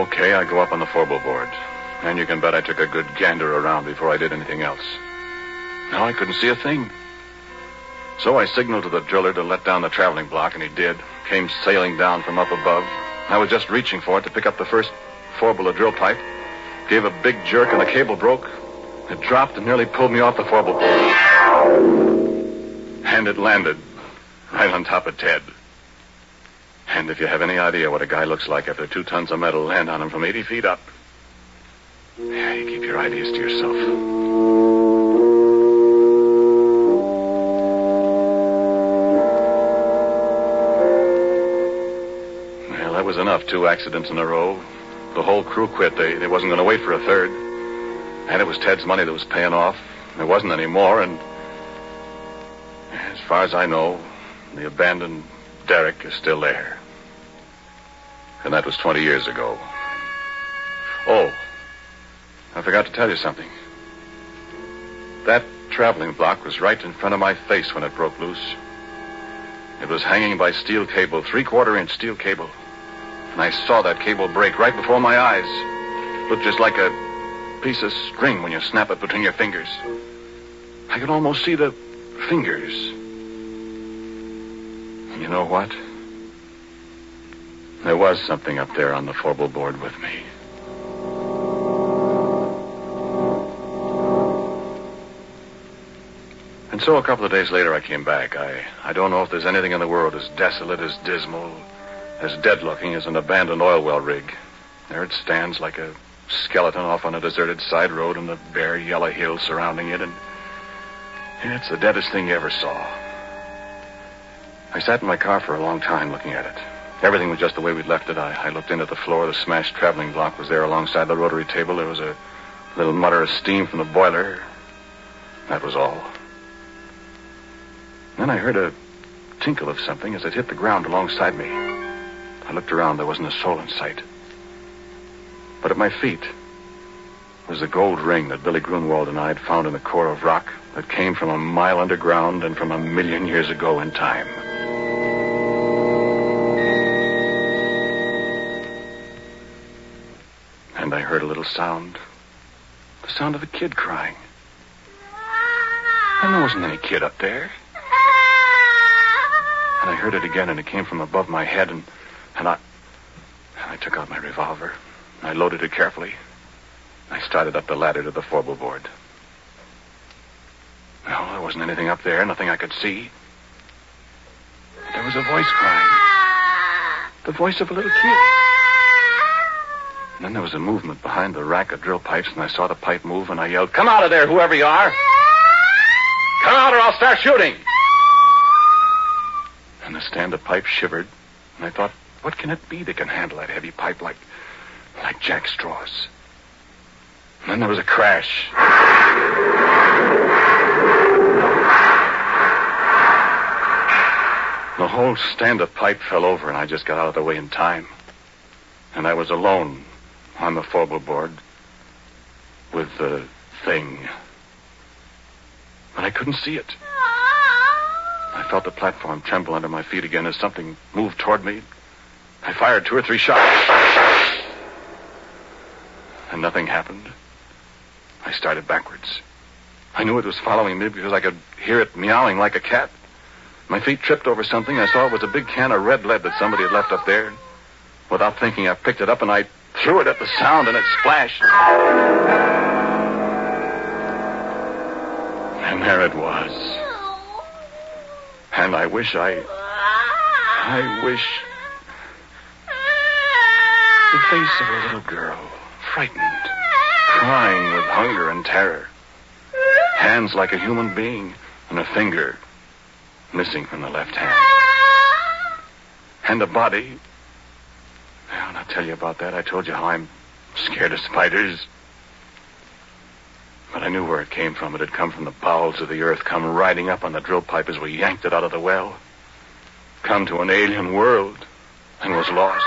Okay, I go up on the Fourble Board. And you can bet I took a good gander around before I did anything else. No, I couldn't see a thing. So I signaled to the driller to let down the traveling block, and he did. Came sailing down from up above. I was just reaching for it to pick up the first Fourble drill pipe. Gave a big jerk, and the cable broke. It dropped and nearly pulled me off the Fourble Board. And it landed right on top of Ted. And if you have any idea what a guy looks like after 2 tons of metal land on him from 80 feet up, yeah, you keep your ideas to yourself. Well, that was enough. 2 accidents in a row. The whole crew quit. They wasn't going to wait for a third. And it was Ted's money that was paying off. There wasn't any more, and as far as I know, the abandoned derrick is still there. And that was 20 years ago. Oh, I forgot to tell you something. That traveling block was right in front of my face when it broke loose. It was hanging by steel cable, 3/4-inch steel cable. And I saw that cable break right before my eyes. Looked just like a piece of string when you snap it between your fingers. I could almost see the fingers. You know what? There was something up there on the Fourble Board with me. And so a couple of days later I came back. I don't know if there's anything in the world as desolate, as dismal, as dead-looking as an abandoned oil well rig. There it stands like a skeleton off on a deserted side road in the bare yellow hills surrounding it, and it's the deadest thing you ever saw. I sat in my car for a long time looking at it. Everything was just the way we'd left it. I looked into the floor. The smashed traveling block was there alongside the rotary table. There was a little mutter of steam from the boiler. That was all. Then I heard a tinkle of something as it hit the ground alongside me. I looked around. There wasn't a soul in sight. But at my feet was the gold ring that Billy Grunwald and I had found in the core of rock that came from a mile underground and from 1,000,000 years ago in time. And I heard a little sound. The sound of a kid crying. And there wasn't any kid up there. And I heard it again, and it came from above my head, and I took out my revolver. I loaded it carefully. I started up the ladder to the Fourble Board. Well, there wasn't anything up there, nothing I could see. But there was a voice crying. The voice of a little kid. And then there was a movement behind the rack of drill pipes, and I saw the pipe move, and I yelled, "Come out of there, whoever you are! Come out or I'll start shooting!" And the stand of pipe shivered, and I thought, what can it be that can handle that heavy pipe like jack straws? And then there was a crash. The whole stand of pipe fell over, and I just got out of the way in time. And I was alone on the Fourble Board with the thing. But I couldn't see it. I felt the platform tremble under my feet again as something moved toward me. I fired 2 or 3 shots. And nothing happened. I started backwards. I knew it was following me because I could hear it meowing like a cat. My feet tripped over something. I saw it was a big can of red lead that somebody had left up there. Without thinking, I picked it up and I threw it at the sound, and it splashed. And there it was. And I wish the face of a little girl, frightened, crying with hunger and terror. Hands like a human being, and a finger missing from the left hand. And a body. Well, I'll tell you about that. I told you how I'm scared of spiders. But I knew where it came from. It had come from the bowels of the earth, come riding up on the drill pipe as we yanked it out of the well. Come to an alien world, and was lost.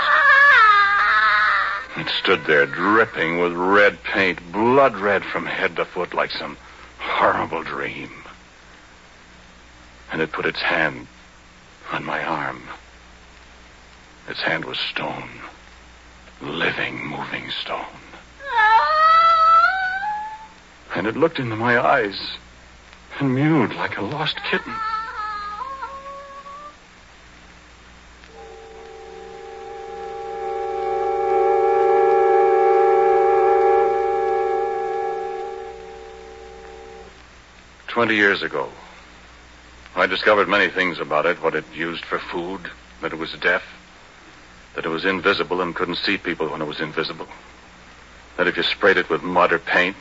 It stood there dripping with red paint, blood red from head to foot like some horrible dream. And it put its hand on my arm. Its hand was stone. living, moving stone. And it looked into my eyes and mewed like a lost kitten. 20 years ago, I discovered many things about it, what it used for food, that it was deaf, that it was invisible and couldn't see people when it was invisible, that if you sprayed it with mud or paint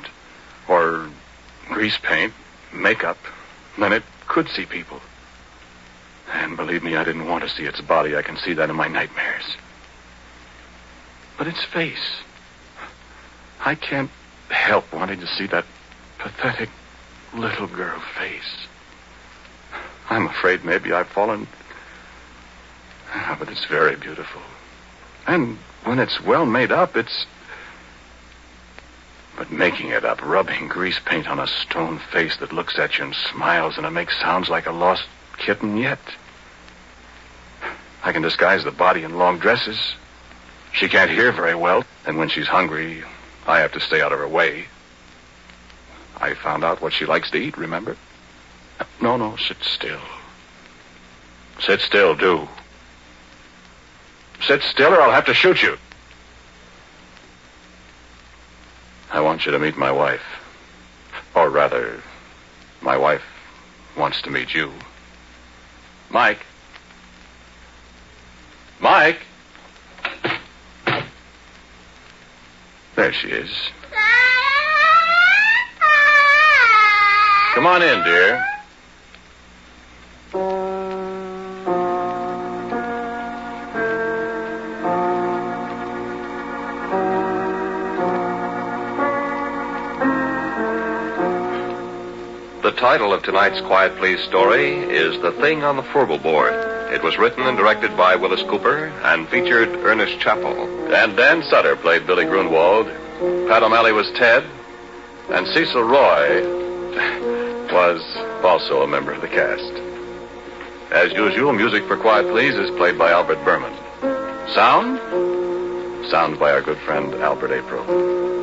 or grease paint, makeup, then it could see people. And believe me, I didn't want to see its body. I can see that in my nightmares. But its face, I can't help wanting to see that pathetic little girl face. I'm afraid maybe I've fallen. But it's very beautiful. And when it's well made up, it's... But making it up, rubbing grease paint on a stone face that looks at you and smiles, and it makes sounds like a lost kitten yet. I can disguise the body in long dresses. She can't hear very well, and when she's hungry, I have to stay out of her way. I found out what she likes to eat, remember? No, sit still. Sit still, do. Sit still or I'll have to shoot you. I want you to meet my wife. Or rather, my wife wants to meet you. Mike. Mike. There she is. Come on in, dear. The title of tonight's Quiet Please story is The Thing on the Fourble Board. It was written and directed by Wyllis Cooper and featured Ernest Chappell. And Dan Sutter played Billy Grunwald. Pat O'Malley was Ted. And Cecil Roy was also a member of the cast. As usual, music for Quiet Please is played by Albert Berman. Sound by our good friend Albert April.